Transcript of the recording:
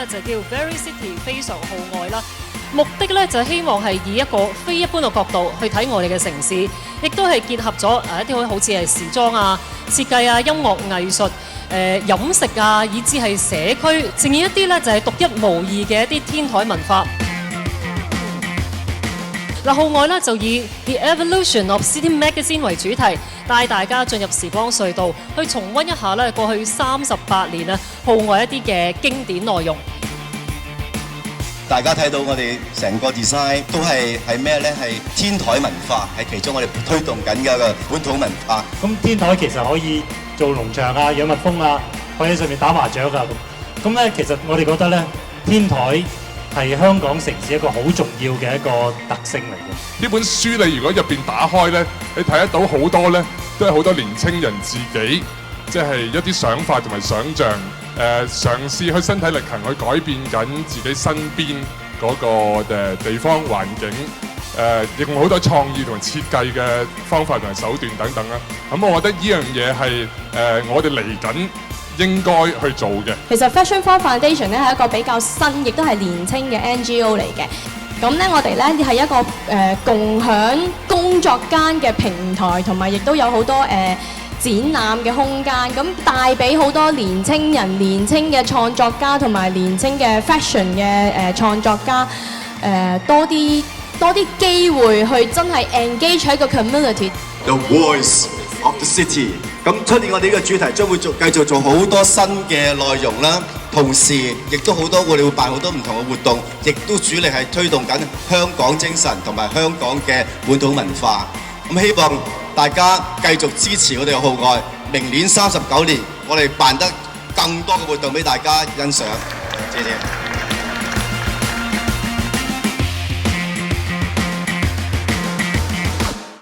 咧就叫 Very City 非常號外啦。目的咧就希望係以一個非一般嘅角度去睇我哋嘅城市，亦都係結合咗一啲好似係時裝啊、設計啊、音樂藝術、飲食啊，以至係社區，呈現一啲咧就係獨一無二嘅一啲天台文化。嗱，號外咧就以 The Evolution of City Magazine 為主題，帶大家進入時光隧道，去重溫一下咧過去38年啊號外一啲嘅經典內容。大家睇到我哋成個 design 都係咩咧？係天台文化，係其中我哋推動緊嘅一個本土文化。咁天台其實可以做農場啊、養蜜蜂啊，可以喺上面打麻雀啊咁咧，其實我哋覺得咧，天台係香港城市一個好重要嘅一個特性嚟嘅。呢本書你如果入邊打開咧，你睇得到好多咧，都係好多年青人自己即係一啲想法同埋想像。嘗試去身體力行去改變緊自己身邊嗰個地方環境，用好多創意同埋設計嘅方法同埋手段等等啦。咁我覺得呢樣嘢係我哋嚟緊應該去做嘅。其實 Fashion for Foundation 咧係一個比較新，亦都係年青嘅 NGO 嚟嘅。咁咧我哋咧係一個共享工作間嘅平台，同埋亦都有好多展覽嘅空間，咁帶俾好多年青人、年青嘅創作家同埋年青嘅 fashion 嘅創作家，多啲機會去真係 engage 喺個 community。The voice of the city。咁出年我哋呢個主題將會繼續做好多新嘅內容啦，同時亦都好多我哋會辦好多唔同嘅活動，亦都主力係推動緊香港精神同埋香港嘅本土文化。咁希望大家繼續支持我哋嘅號外，明年39年，我哋辦得更多嘅活動俾大家欣賞。謝謝。